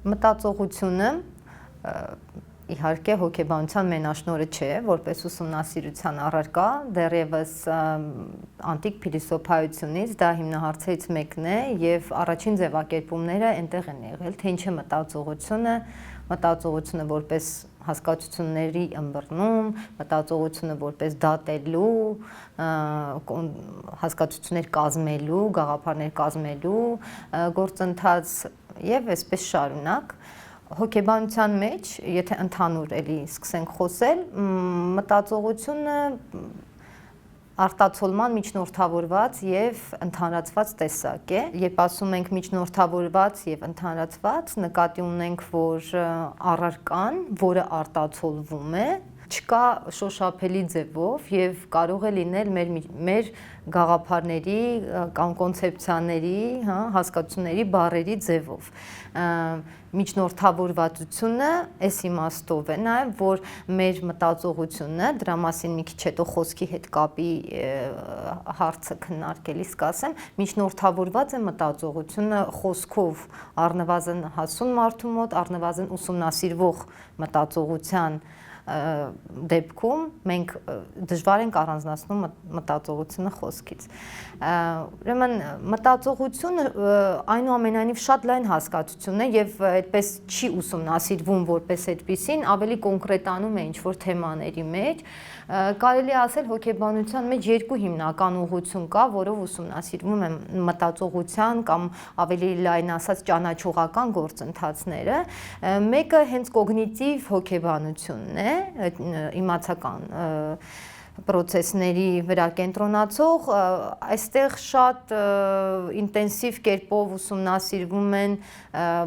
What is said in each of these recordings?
Մտածողությունը իհարկե հոգեբանության մենաշնորհը չէ, որպես ուսումնասիրության առարկա, դեռևս անտիկ փիլիսոփայությունից դա հիմնահարցերից մեկն է եւ առաջին ձևակերպումները այնտեղ են եղել, թե ինչ է մտածողությունը որպես հասկացությունների ըմբռնում, մտածողությունը որպես դատելու, հասկացություններ կազմելու, գաղափարներ կազմելու գործընթաց եւ այսպես շարունակ։ Հոգեբանության մեջ, եթե ընդհանուր էլի սկսենք խոսել, մտածողությունը արտացոլման միջնորդավորված եւ ընդհանրացված տեսակ է։ Երբ ասում ենք միջնորդավորված եւ ընդհանրացված, նկատի ունենք, որ առարկան, որը արտացոլվում է, չկա շոշափելի ձևով եւ կարող է լինել մեր գաղափարների կամ կոնցեպցիաների, հասկացությունների բառերի ձևով։ Միջնորդավորվածությունը այս իմաստով է նաեւ, որ մեր մտածողությունը, դրա մասին մի քիչ հետո խոսքի հետ կապի հարցը քննարկելիս կասեմ, միջնորդավորված է մտածողությունը խոսքով առնվազն հասուն մարդու մոտ, առնվազն ուսումնասիրվող մտածողության դեպքում մենք դժվար ենք առանձնացնում մտածողությունը խոսքից։ Ուրեմն մտածողությունը այնուամենայնիվ շատ լայն հասկացություն է եւ այդպես չի ուսումնասիրվում որպես այդպիսին, ավելի կոնկրետանում է ինչ-որ թեմաների մեջ։ Կարելի է ասել հոգեբանության մեջ երկու հիմնական ուղղություն կա, որով ուսումնասիրվում է մտածողության կամ ավելի լայն ասած ճանաչողական գործընթացները։ Մեկը հենց կոգնիտիվ հոգեբանությունն է, իմացական պրոցեսների վրա կենտրոնացող, այստեղ շատ ինտենսիվ կերպով ուսումնասիրվում են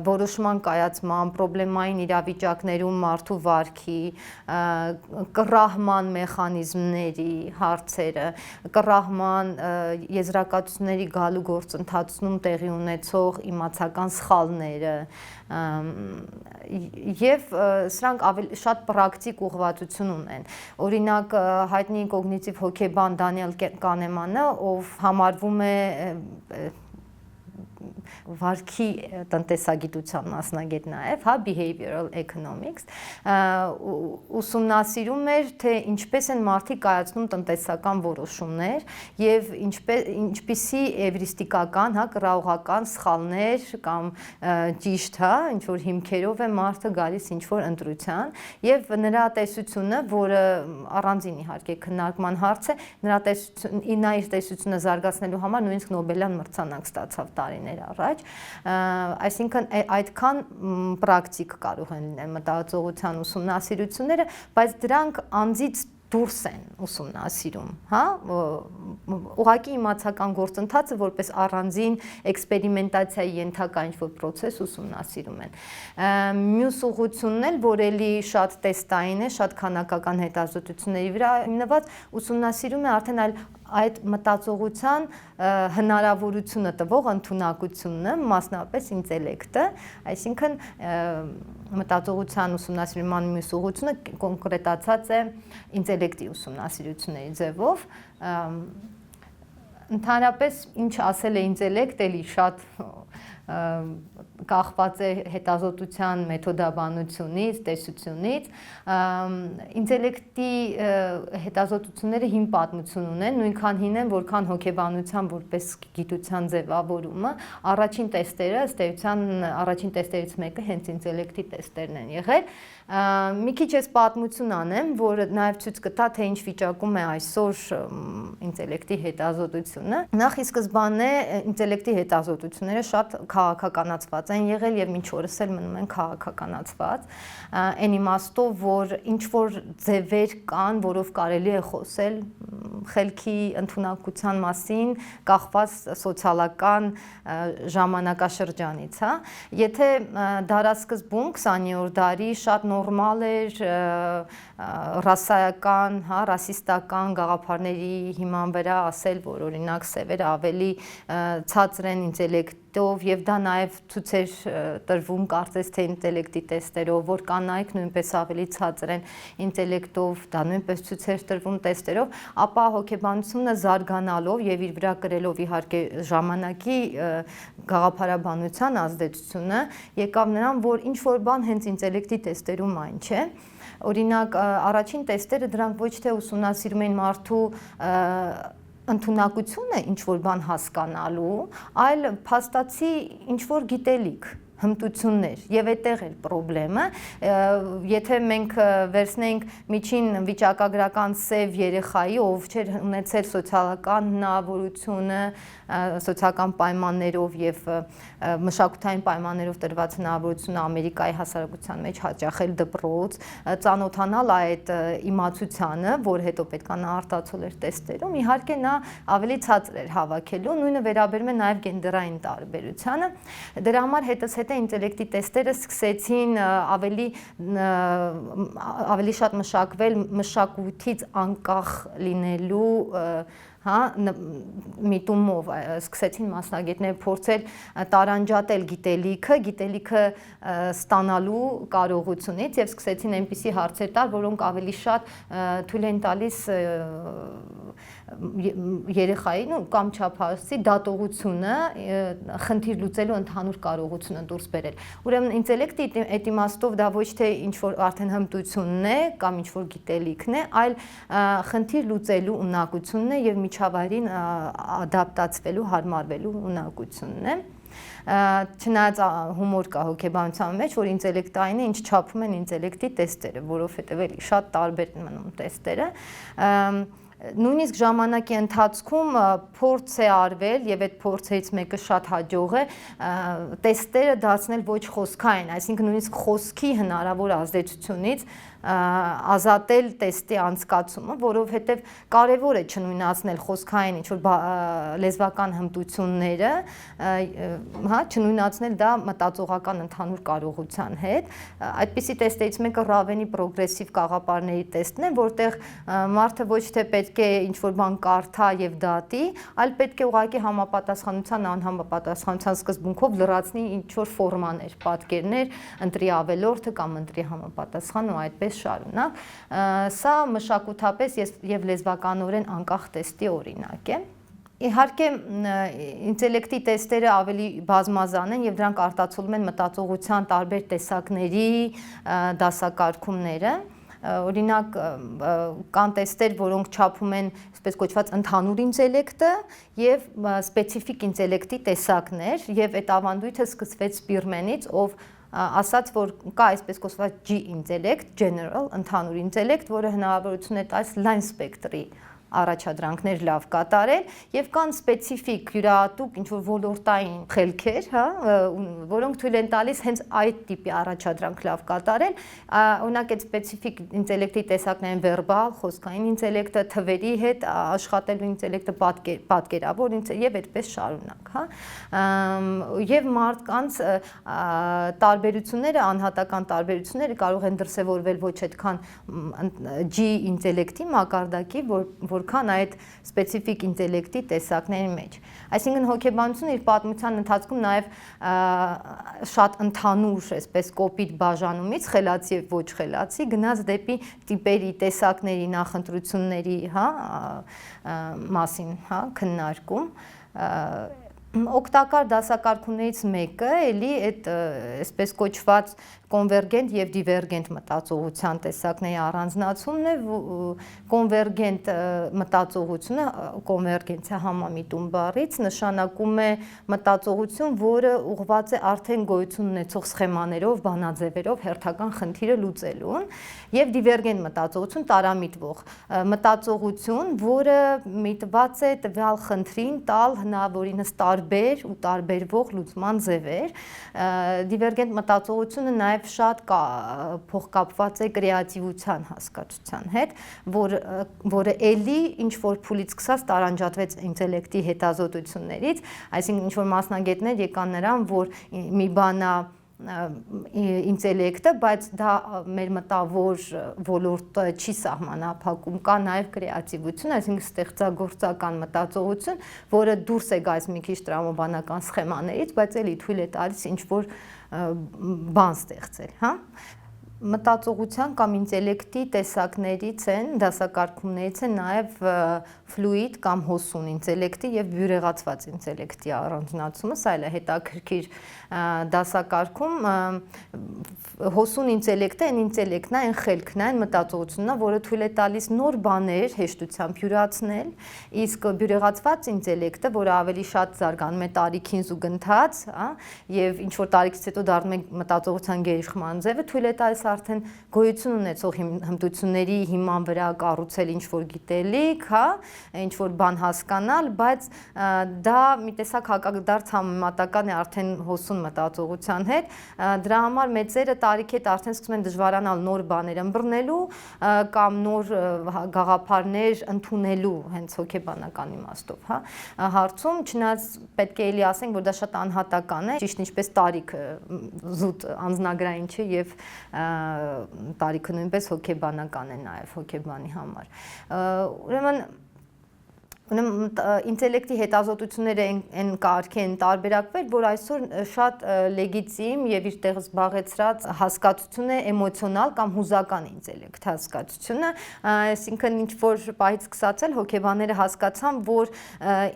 որոշման կայացման, պրոբլեմային իրավիճակներում մարդու վարքի, կռահման մեխանիզմների հարցերը, կռահման եզրակացությունների գալու գործընթացում տեղի ունեցող իմացական սխալները, եւ սրանք ավելի շատ պրակտիկ ուղղվածություն ունեն։ Օրինակ հայտնի կոգնիտիվ հոգեբան Դանիել Կանեմանը, ով համարվում է վարքի տնտեսագիտության մասնագետ նաև, behavioral economics, ուսումնասիրում էր, թե ինչպես են մարդիկ կայացնում տնտեսական որոշումներ եւ ինչպիսի էվրիստիկական, կռահողական սխալներ կամ ճիշտ, ինչ որ հիմքերով է մարդը գալիս ինչ որ ընտրության եւ նրա տեսությունը, որը առանձին իհարկե քննարկման հարց է, նա իր տեսությունը զարգացնելու համար նույնիսկ Նոբելյան մրցանակ ստացավ տարիներ առաջ, այսինքն այդքան պրակտիկ կարող են լինել մտածողության ուսումնասիրությունները, բայց դրանք անձից դուրս են ուսումնասիրում, ուղղակի իմացական գործընթացը որպես առանձին էքսպերիմենտացիայի ենթակա ինչ-որ պրոցես ուսումնասիրում են։ Մյուս ուղղությունն էլ, որ էլի շատ տեստային է, շատ քանակական հետազոտությունների վրա հիմնված, ուսումնասիրում է արդեն այդ մտածողության հնարավորությունը տվող ընդունակությունը, մասնավորապես ինտելեկտը, այսինքն մտածողության ուսումնասիրման մյուս ուղղությունը կոնկրետացած է ինտելեկտի ուսումնասիրությունների ձևով։ Ընդհանրապես ինչ ասել է ինտելեկտ, էլի շատ կախված է հետազոտության մեթոդաբանությունից, տեսությունից, ինտելեկտի հետազոտությունները հին պատմություն ունեն, նույնքան հին են, որքան հոգեբանության որպես գիտության ձևավորումը, առաջին տեստերը, ըստ էության առաջին տեստերից մեկը հենց ինտելեկտի տեստերն են եղել։ Մի քիչ էս պատմություն անեմ, որը նաև ցույց կտա, թե ինչ վիճակում է այսօր ինտելեկտի հետազոտությունը։ Նախ ի սկզբանե ինտելեկտի հետազոտությունները շատ քաղաքականացված են եղել եւ մինչ օրս էլ մնում են քաղաքականացված, այն իմաստով, որ ինչ որ ձևեր կան, որով կարելի է խոսել խելքի ընդունակության մասին, կախված սոցիալական ժամանակաշրջանից, Եթե դարասկզբում 20-րդ դարի շատ նորմալ էր ռասայական, ռասիստական գաղափարների հիման վրա ասել, որ օրինակ սևերը ավելի ցածր են ինտելեկտ ինտելեկտով եւ դա նաեւ ցույց էր տրվում կարծես թե ինտելեկտի տեստերով, որ կանայք նույնպես ավելի ցածր են ինտելեկտով, դա նույնպես ցույց էր տրվում տեստերով, ապա հոգեբանությունը զարգանալով եւ իր վրա կրելով իհարկե ժամանակի գաղափարաբանության ազդեցությունը եկավ նրան, որ ինչ որ բան հենց ինտելեկտի տեստերում այն չէ։ Օրինակ, առաջին տեստերը դրանք ոչ թե ուսումնասիրում են մարդու ընդունակությունը ինչ որ բան հասկանալու, այլ փաստացի ինչ որ գիտելիք, հմտություններ եւ այդտեղ էլ խնդրեմը, եթե մենք վերցնենք միջին վիճակագրական սև երեխայի, ով չէր ունեցել սոցիալական հնարավորությունը, սոցիալական պայմաններով եւ մշակութային պայմաններով տրված հնարավորությունը Ամերիկայի հասարակության մեջ հաճախել դպրոց, ծանոթանալ այդ իմացությանը, որ հետո պետք է նա արտացոլ էր տեստերում, իհարկե նա ավելի ցածր էր հավաքելու, նույնը վերաբերում է նաեւ գենդերային տարբերությանը։ Դրա համար հետզհետե ինտելեկտի տեստերը սկսեցին ավելի շատ մշակվել մշակույթից անկախ լինելու միտումով, սկսեցին մասնագետները փորձել տարանջատել գիտելիքը ստանալու կարողությունից եւ սկսեցին այնպիսի հարցեր տալ, որոնք ավելի շատ թույլ են տալիս երեխային կամ չափահասի դատողությունը խնդիր լուծելու ընդհանուր կարողությունը դուրս բերել։ Ուրեմն ինտելեկտի այդ իմաստով դա ոչ թե ինչ որ արդեն հմտությունն է կամ ինչ որ գիտելիքն է, այլ խնդիր լուծելու ունակությունն է եւ միջավայրին ադապտացվելու, հարմարվելու ունակությունն է։ Չնայած հումոր կա հոգեբանության մեջ, որ ինտելեկտային է, ինչ չափում են ինտելեկտի տեստերը, որովհետև էլի շատ տարբեր են մնում տեստերը։ Նույնիսկ ժամանակի ընթացքում փորձ է արվել եւ այդ փորձերից մեկը շատ հաջող է տեստերը դարձնել ոչ խոսքային, այսինքն նույնիսկ խոսքի հնարավոր ազդեցությունից ազատել տեստի անցկացումը, որովհետև կարևոր է չնույնացնել խոսքային ինչ-որ լեզվական հմտությունները, չնույնացնել դա մտածողական ընդհանուր կարողության հետ։ Այդպիսի տեստերից մեկը Ռավենի պրոգրեսիվ կաղապարների տեստն է, որտեղ մարդը ոչ թե պետք է ինչ-որ բան կարդա եւ դատի, այլ պետք է ուղղակի համապատասխանության, անհամապատասխանության սկզբունքով լրացնի ինչ-որ ֆորմաներ, պատկերներ, ընտրի ավելորդը կամ ընտրի համապատասխան ու այդպես շարունակ, սա մշակութապես եւ լեզվականորեն անկախ տեստի օրինակ է։ Իհարկե ինտելեկտի տեստերը ավելի բազմազան են եւ դրանք արտացոլում են մտածողության տարբեր տեսակների դասակարգումները։ Օրինակ կան տեստեր, որոնք չափում են այսպես կոչված ընդհանուր ինտելեկտը եւ սպეციფიկ ինտելեկտի տեսակներ եւ այդ ավանդույթը սկսվեց Սպիրմենից, ով ասաց, որ կա այսպես կոչված G ինտելեկտ, general, ընդհանուր ինտելեկտ, որը հնարավորություն է տալիս լայն սպեկտրի առաջադրանքներ լավ կատարել եւ կան սպეციფიկ յուրահատուկ ինչ որ ոլորտային խելքեր, որոնք թույլ են տալիս հենց այդ տիպի առաջադրանք լավ կատարել, օրինակ այդ սպეციფიկ ինտելեկտի տեսակներ են վերբալ, խոսքային ինտելեկտը, թվերի հետ աշխատելու ինտելեկտը, պատկերավոր եւ այդպես շարունակ, եւ մարդկանց տարբերությունները, անհատական տարբերությունները կարող են դրսևորվել ոչ այդքան G ինտելեկտի մակարդակի, որքան այդ սպეციფიկ ինտելեկտի տեսակների մեջ։ Այսինքն հոգեբանությունը իր պատմության ընթացքում նաև շատ ընդհանուր, այսպես կոպիտ բաժանումից խելացի եւ ոչ խելացի գնաց դեպի տիպերի, տեսակների, նախընտրությունների, մասին, քննարկում։ Օգտակար դասակարգումներից մեկը էլի այդ այսպես կոչված կոնվերգենտ եւ դիվերգենտ մտածողության տեսակների առանձնացումն է, կոնվերգենտ մտածողությունը, կոնվերգենցիա համամիտում բառից նշանակում է մտածողություն, որը ուղղված է արդեն գոյություն ունեցող սխեմաներով, բանաձևերով հերթական խնդիրը լուծելուն, եւ դիվերգենտ մտածողություն տարամիտվող մտածողություն, որը միտված է տվյալ խնդրին տալ հնարավորինս տարբեր ու տարբերվող լուծման ձևեր։ Դիվերգենտ մտածողությունը նաեւ շատ փոխկապված է կրեատիվության հասկացության հետ, որը էլի ինչ որ փուլից սկսած տարանջատվեց ինտելեկտի հետազոտություններից, այսինքն ինչ որ մասնագետներ եկան նրան, որ մի բանա ինտելեկտը, բայց դա մեր մտավոր ոլորտը չի սահմանափակում, կա նաև կրեատիվություն, այսինքն ստեղծագործական մտածողություն, որը դուրս է գալիս մի քիչ տրամաբանական սխեմաներից, բայց էլի թույլ է տալիս ինչ-որ բան ստեղծել, հա։ Մտածողության կամ ինտելեկտի տեսակներից են, դասակարգումներից են նաև ֆլուիդ կամ հոսուն ինտելեկտի եւ բյուրեղացված ինտելեկտի առանձնացումը, սա էլ է հետաքրքիր դասակարգում։ Հոսուն ինտելեկտը այն ինտելեկտն է, այն խելքն է, այն մտածողությունն է, որը թույլ է տալիս նոր բաներ հեշտությամբ յուրացնել, իսկ բյուրեղացված ինտելեկտը, որը ավելի շատ զարգանում է տարիքին զուգընթաց, եւ ինչ որ տարիքից հետո դառնում է մտածողության գերիշխման ձևը, թույլ է տալիս արդեն գոյություն ունեցող հմտությունների հիման վրա կառուցել ինչ-որ գիտելիք, հա, ինչ-որ բան հասկանալ, բայց դա մի տեսակ հակադարձ համեմատական է արդեն հոսուն մտածողության հետ, դրա համար մեծերը տարիքի հետ արդեն սկսում են դժվարանալ նոր բաներ ըմբռնելու կամ նոր գաղափարներ ընդունելու հենց հոգեբանական իմաստով, հա, հարցում, չնայած պետք է էլի ասենք, որ դա շատ անհատական է, ճիշտ ինչպես տարիքը զուտ անձնագրային չէ եւ տարիքը նույնպես հոգեբանական է նաև հոգեբանի համար։ Ուրեմն ինտելեկտի հետազոտությունները այն կարգի են տարբերակվել, որ այսօր շատ լեգիտիմ եւ իր տեղ զբաղեցրած հասկացություն է էմոցիոնալ կամ հուզական ինտելեկտ հասկացությունը, այսինքն ինչ որ պահից սկսած հոգեբանները հասկացան, որ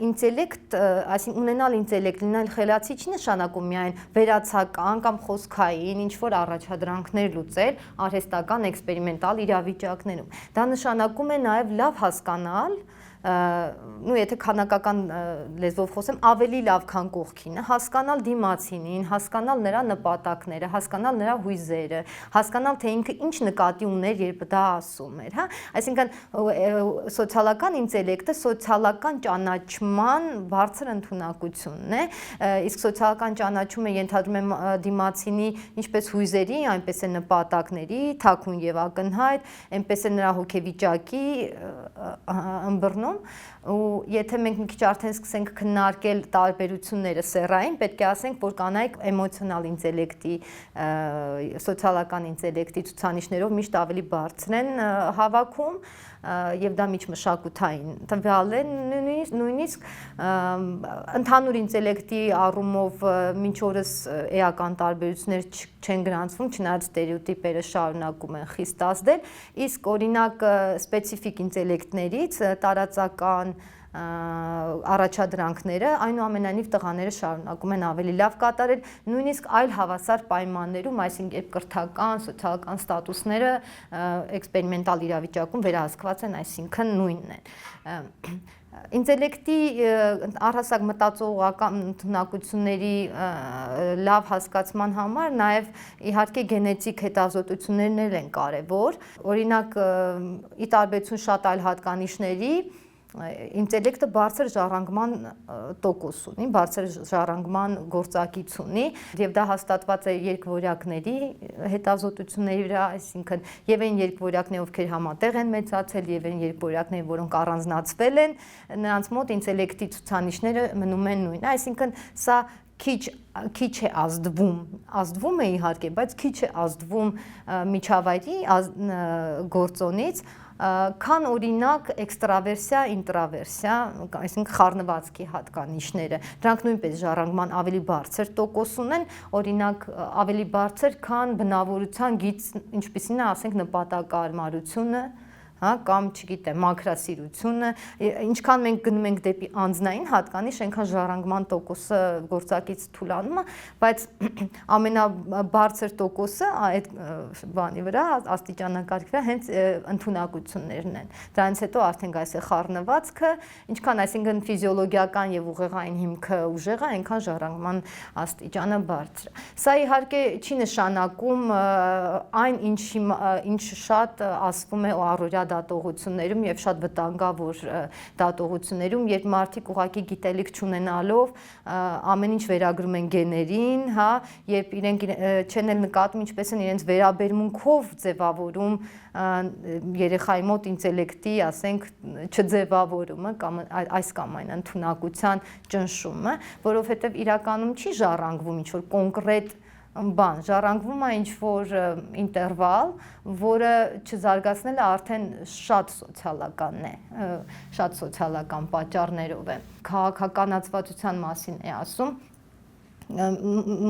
ինտելեկտ, այսինքն ունենալ ինտելեկտ, լինել խելացի չի նշանակում միայն վերացական կամ խոսքային ինչ որ առաջադրանքներ լուծել արհեստական էքսպերիմենտալ իրավիճակներում։ Դա նշանակում է նաև լավ հասկանալ նու եթե քանակական լեզվով խոսեմ, ավելի լավ քան կողքինը, հասկանալ դիմացինին, հասկանալ նրա նպատակները, հասկանալ նրա հույզերը, հասկանալ թե ինքը ինչ նկատի ուներ, երբ դա ասում էր, հա, այսինքն սոցիալական ինտելեկտը սոցիալական ճանաչման բարձր ընդունակությունն է, իսկ սոցիալական ճանաչումը ենթադրում է դիմացինի ինչպես հույզերի, այնպես է նպատակների, թաքուն եւ ակնհայտ, այնպես է նրա հոգեվիճակի ըմբռնում ու եթե մենք մի քիչ արդեն սկսենք քննարկել տարբերությունները սեռային, պետք է ասենք, որ կանայք էմոցիոնալ ինտելեկտի, սոցիալական ինտելեկտի ցուցանիշներով միշտ ավելի բարձր են հավաքում եւ դա միջմշակութային տվյալ է, նույնիսկ ընդհանուր ինտելեկտի առումով մինչ օրս էական տարբերություններ չեն գրանցվում, չնայած ստերեոտիպերը շարունակում են խիստ ազդել, իսկ օրինակ սպეციფიկ ինտելեկտներից տարածական առաջադրանքները այնուամենայնիվ տղաները շարունակում են ավելի լավ կատարել, նույնիսկ այլ հավասար պայմաններում, այսինքն երբ կրթական, սոցիալական ստատուսները էքսպերիմենտալ իրավիճակում վերահսկված են, այսինքն նույնն են։ Ինտելեկտի առհասարակ մտածողական ընդունակությունների լավ հասկացման համար նաև իհարկե գենետիկ հետազոտություններն են կարևոր, օրինակ ի տարբերություն շատ այլ հատկանիշների ինտելեկտը բարձր ժառանգման տոկոս ունի, բարձր ժառանգման գործակից ունի եւ դա հաստատված է երկվորյակների հետազոտությունների վրա, այսինքն եւ այն երկվորյակները, ովքեր համատեղ են մեծացել եւ այն երկվորյակները, որոնք առանձնացվել են, նրանց մոտ ինտելեկտի ցուցանիշները մնում են նույնը, այսինքն սա քիչ է ազդվում է իհարկե, բայց քիչ է ազդվում միջավայրի գործոնից, քան օրինակ էքստրավերսիա, ինտրավերսիա, այսինքն խառնվածքի հատկանիշները, դրանք նույնպես ժառանգման ավելի բարձր տոկոս ունեն, օրինակ ավելի բարձր, քան բնավորության գիծ, ինչպիսին է, ասենք նպատակարարությունը, հա, կամ չգիտեմ, մաքրասիրությունը, ինչքան մենք գնում ենք դեպի անձնային հատկանիշ, այնքան ժառանգման տոկոսը գործակից թուլանում է, բայց ամենաբարձր տոկոսը այդ բանի վրա, աստիճանակարգի վրա հենց ընդունակություններն են։ Դրանից հետո արդեն գալիս է խառնվածքը, ինչքան այսինքն ֆիզիոլոգիական եւ ուղեղային հիմքը ուժեղ է, այնքան ժառանգման աստիճանը բարձր է։ Սա իհարկե չի նշանակում այն, ինչ շատ ասվում է առօրյա դատողություններում եւ շատ վտանգավոր դատողություններում, երբ մարդիկ ուղղակի գիտելիք չունենալով ամեն ինչ վերագրում են գեներին, հա, երբ իրենք չեն էլ նկատում ինչպես են իրենց վերաբերմունքով ձևավորում երեխայի մոտ ինտելեկտի, ասենք, չձևավորումը կամ այս կամ այն ընդունակության ճնշումը, որովհետեւ իրականում չի ժառանգվում ինչ որ կոնկրետ բան, ժառանգվում է ինչ-որ ինտերվալ, որը չզարգացնելը արդեն շատ սոցիալականն է, շատ սոցիալական պատճառներով է։ Քաղաքականացվածության մասին է ասում,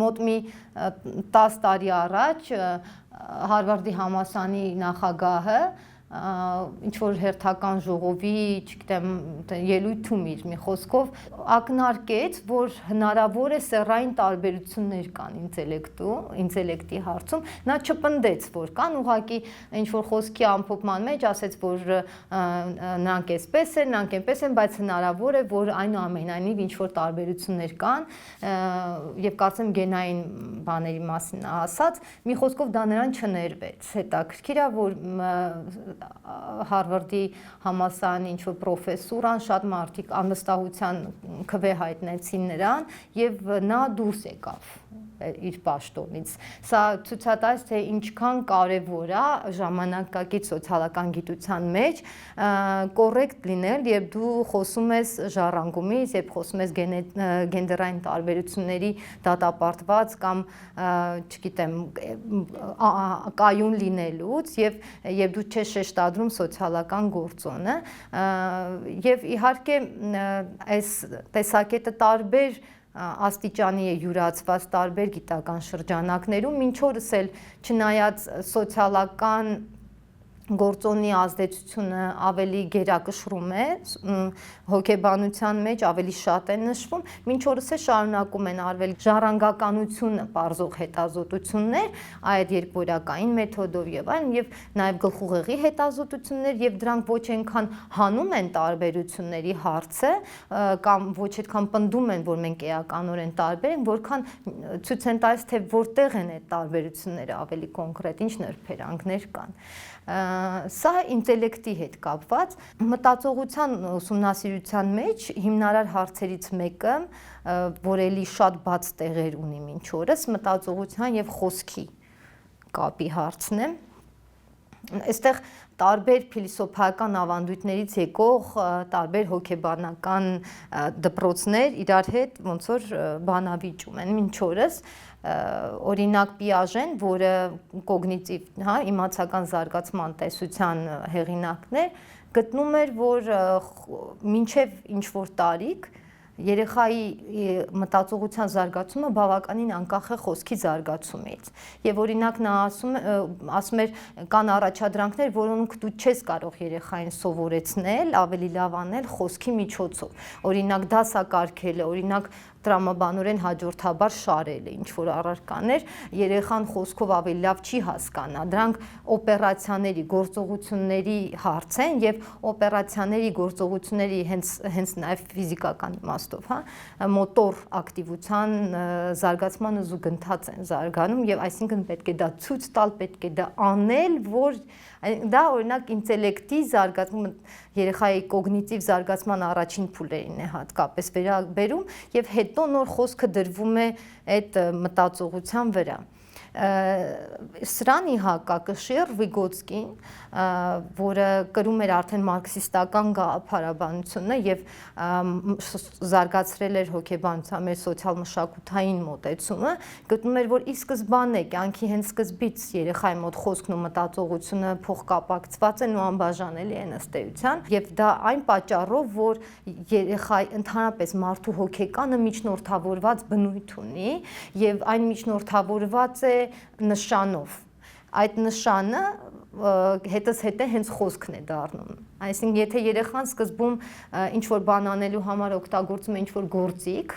մոտ մի 10 տարի առաջ Հարվարդի համալսարանի նախագահը ինչ-որ հերթական ժողովի, չգիտեմ, ելույթում իր մի խոսքով ակնարկեց, որ հնարավոր է սեռային տարբերություններ կան ինտելեկտի հարցում, նա չպնդեց, որ կան, ուղղակի ինչ-որ խոսքի ամփոփման մեջ ասեց, որ նրանք էսպես են, նրանք այնպես են, բայց հնարավոր է, որ այնուամենայնիվ ինչ-որ տարբերություններ կան, եւ կարծեմ գենային բաների մասին ասած, մի խոսքով դա նրան չներվեց։ Հետաքրքիր է, որ Հարվարդի համալսարանի ինչ-որ պրոֆեսորան շատ մարդիկ անվստահության քվե հայտնեցին նրան եւ նա դուրս եկավ իր պաշտոնից։ Սա ցույց է տալիս, թե ինչքան կարևոր է ժամանակակից սոցիալական գիտության մեջ կոռեկտ լինել, երբ դու խոսում ես ժառանգումից, երբ խոսում ես գենդերային տարբերությունների դատապարտված կամ չգիտեմ կայուն լինելուց եւ դու չես շեշտադրում սոցիալական գործոնը եւ իհարկե այս տեսակետը տարբեր աստիճանի է յուրացված տարբեր գիտական շրջանակներում, մինչ օրս էլ չնայած սոցիալական գործոնի ազդեցությունը ավելի գերակշռում է, հոգեբանության մեջ ավելի շատ է նշվում, մինչ օրս է շարունակում են արվել ժառանգականությունը պարզող հետազոտություններ, այդ երկվորյակային մեթոդով եւ այլն, եւ նաեւ գլխուղեղի հետազոտություններ, եւ դրանք ոչ այնքան հանում են տարբերությունների հարցը, կամ ոչ այդքան պնդում են, որ մենք էականորեն տարբեր ենք, որքան ցույց են տալիս, թե որտեղ են այդ տարբերությունները ավելի կոնկրետ, ինչ նրբերանգներ կան։ Սա ինտելեկտի հետ կապված մտածողության ուսումնասիրության մեջ հիմնարար հարցերից մեկը, որ էլի շատ բաց տեղեր ունի մինչ օրս, մտածողության եւ խոսքի կապի հարցն է։ Այստեղ տարբեր փիլիսոփայական ավանդույթներից եկող տարբեր հոգեբանական դպրոցներ իրար հետ ոնց որ բանավիճում են մինչ օրս, օրինակ Պիաժեն, որը կոգնիտիվ, իմացական զարգացման տեսության հեղինակն է, գտնում էր, որ մինչև ինչ-որ տարիք երեխայի մտածողության զարգացումը բավականին անկախ է խոսքի զարգացումից։ Եվ օրինակ նա ասում էր կան առաջադրանքներ, որոնք դու չես կարող երեխային սովորեցնել, ավելի լավ անել խոսքի միջոցով։ Օրինակ դասակարգելը, օրինակ տրամաբանորեն հաջորդաբար շարելը, ինչ որ առարկաներ, երեխան խոսքով ավելի լավ չի հասկանա։ Դրանք օպերացիաների, գործողությունների հարց են եւ օպերացիաների, գործողությունների հենց նաեւ ֆիզիկական իմաստով, մոտոր ակտիվության զարգացմանը զուգընթաց են զարգանում եւ այսինքն պետք է դա ցույց տալ, պետք է դա անել, որ դա օրինակ ինտելեկտի զարգացումը երեխայի կոգնիտիվ զարգացման առաջին փուլերին է հատկապես վերաբերում եւ հետո նոր խոսքը դրվում է այդ մտածողության վրա։ Սրան ի հակակշիռ Վիգոտսկին, որը կրում էր արդեն մարքսիստական գաղափարաբանությունը եւ զարգացրել էր հոգեբանության մեր սոցիալ-մշակութային մոտեցումը, գտնում էր, որ ի սկզբանե կյանքի հենց սկզբից երեխայի մոտ խոսքն ու մտածողությունը փոխկապակցված են ու անբաժանելի են ըստ էության, եւ դա այն պատճառով, որ երեխայի ընդհանրապես մարդու հոգեկանը միջնորդավորված բնույթ ունի եւ այն միջնորդավորված է նշանով։ Այդ նշանը հետս հետը հենց խոսքն է դառնում։ Այսինքն եթե երեխան սկզբում ինչ որ բան անելու համար օգտագործում է ինչ որ գործիք,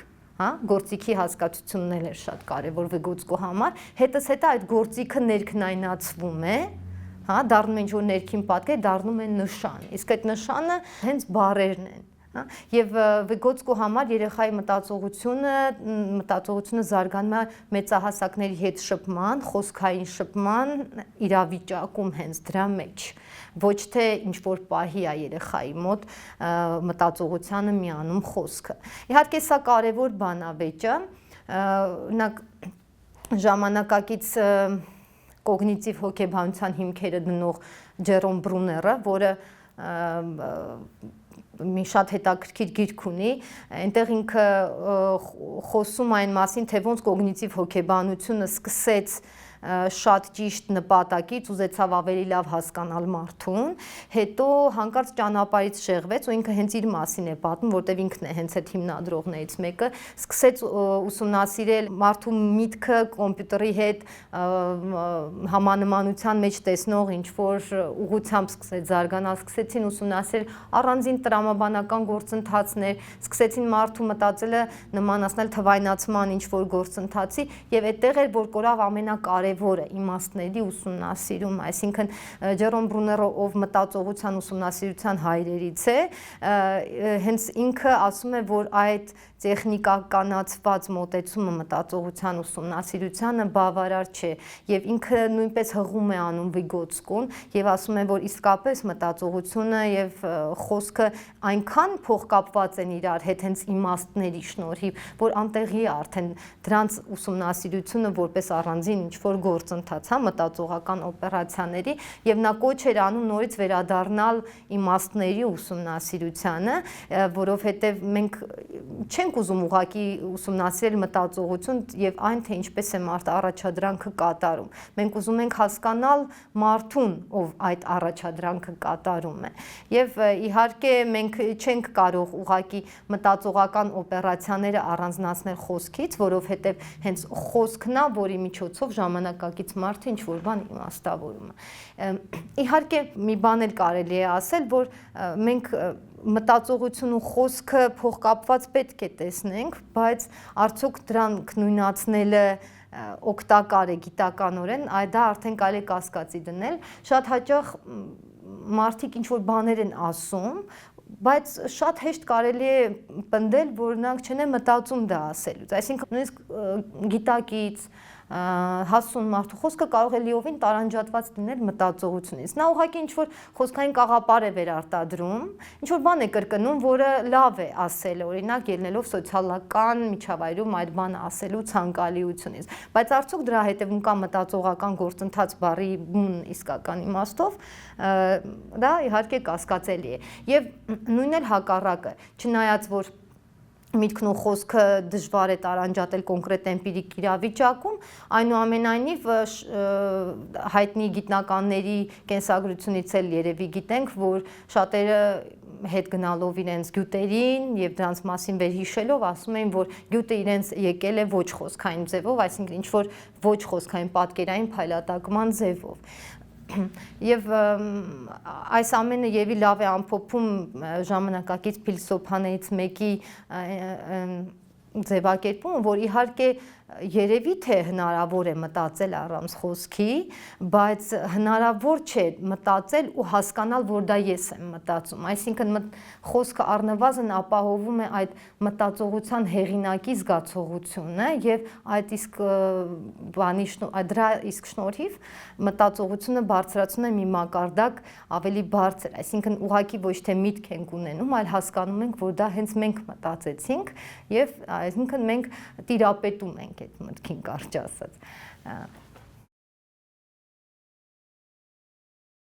գործիքի հասկացությունն էլ է շատ կարևոր Վիգոտսկու համար, հետս հետը այդ գործիքը ներքնայնացվում է, դառնում է ինչ որ ներքին պատկեր, դառնում է նշան։ Իսկ այդ նշանը հենց բառերն են։ Եվ Վիգոտսկու համար երեխայի մտածողությունը զարգանում է մեծահասակների հետ շփման, խոսքային շփման իրավիճակում հենց դրա մեջ, ոչ թե ինչ որ պահի է երեխայի մոտ մտածողությանը միանում խոսքը։ Իհարկե սա կարևոր բանավեճ է, օրինակ ժամանակակից կոգնիտիվ հոգեբանության հիմքերը դնող Ջերոմ Բրուները, որը մի շատ հետաքրքիր գիրք ունի, այնտեղ ինքը խոսում այն մասին, թե ոնց կոգնիտիվ հոգեբանությունը սկսեց շատ ճիշտ նպատակից, ուզեցավ ավելի լավ հասկանալ մարդուն, հետո հանկարծ ճանապարհից շեղվեց ու ինքը հենց իր մասին է պատմում, որտեղ ինքն է հենց այդ հիմնադրողներից մեկը, սկսեց ուսումնասիրել մարդու միտքը կոմպյուտերի հետ համանմանության մեջ տեսնող ինչ-որ ուղղությամբ սկսեց զարգանալ, սկսեցին ուսումնասիրել առանձին տրամաբանական գործընթացներ, սկսեցին մարդու մտածելը նմանացնել թվայնացման ինչ-որ գործընթացի եւ այդտեղ էր որ կորավ ամենակարևորը իմաստների ուսումնասիրում, այսինքն Ջերոմ Բրուները, ով մտածողության ուսումնասիրության հայրերից է, հենց ինքը ասում է, որ այդ տեխնիկականացված մոտեցումը մտածողության ուսումնասիրությանը բավարար չէ եւ ինքը նույնպես հղում է անում Վիգոտսկուն եւ ասում է, որ իսկապես մտածողությունը եւ խոսքը այնքան փոխկապված են իրար հետ հենց իմաստների շնորհիվ, որ անտեղի է արդեն դրանց ուսումնասիրությունը որպես առանձին ինչ-որ գործընթաց, հա, մտածողական օպերացիաների եւ նա կոչ էր անում նորից վերադառնալ իմաստների ուսումնասիրությանը, որովհետեւ մենք չենք ուզում ուղղակի ուսումնասիրել մտածողություն եւ այն թե ինչպես է մարդը առաջադրանքը կատարում։ Մենք ուզում ենք հասկանալ մարդուն, ով այդ առաջադրանքը կատարում է։ Եվ իհարկե մենք չենք կարող ուղղակի մտածողական օպերացիաները առանձնացնել խոսքից, որովհետեւ հենց խոսքն է, որի միջոցով ժամանակակից մարդը ինչ-որ բան իմաստավորում է։ Իհարկե մի բան էլ կարելի է ասել, որ մենք մտածողություն ու խոսքը փոխկապված պետք է տեսնենք, բայց արդյոք դրանք նույնացնելը օգտակար է գիտականորեն, դա արդեն կարելի է կասկածի դնել։ Շատ հաճախ մարդիկ ինչ-որ բաներ են ասում, բայց շատ հեշտ կարելի է պնդել, որ նրանք չեն մտածում դա ասելուց, այսինքն նույնիսկ գիտակից հասուն մարդու խոսքը կարող է լիովին տարանջատված լինել մտածողությունից։ Նա ուղղակի ինչ-որ խոսքային կաղապար է վերարտադրում, ինչ-որ բան է կրկնում, որը լավ է ասել, օրինակ ելնելով սոցիալական միջավայրում այդ բանը ասելու ցանկալիությունից։ Բայց արդյոք դրա հետևում կա մտածողական գործընթաց բառի բուն իսկական իմաստով, դա իհարկե կասկածելի է։ Եվ նույնն էլ հակառակը, չնայած որ միտքն ու խոսքը դժվար է տարանջատել կոնկրետ էմպիրիկ իրավիճակում, այնուամենայնիվ հայտնի գիտնականների կենսագրությունից էլ երևի գիտենք, որ շատերը հետ գնալով իրենց գյուտերին եւ դրանց մասին վերհիշելով ասում էին, որ գյուտը իրենց եկել է ոչ խոսքային ձևով, այսինքն ինչ որ ոչ խոսքային պատկերային փայլատակման ձևով։ Եվ այս ամենը եւի լավ է ամփոփում ժամանակակից փիլիսոփաներից մեկի ձևակերպումը, որ իհարկե երևի թե հնարավոր է մտածել առանց խոսքի, բայց հնարավոր չէ մտածել ու հասկանալ, որ դա ես եմ մտածում, այսինքն խոսքը առնվազն ապահովում է այդ մտածողության հեղինակի զգացողությունը եւ այդ իսկ բանի դրա իսկ շնորհիվ մտածողությունը բարձրացնում է մի մակարդակ ավելի բարձր, այսինքն ուղղակի ոչ թե միտք ենք ունենում, այլ հասկանում ենք, որ դա հենց մենք մտածեցինք եւ այսինքն մենք տիրապետում ենք այդ մտքին կարճ ասած։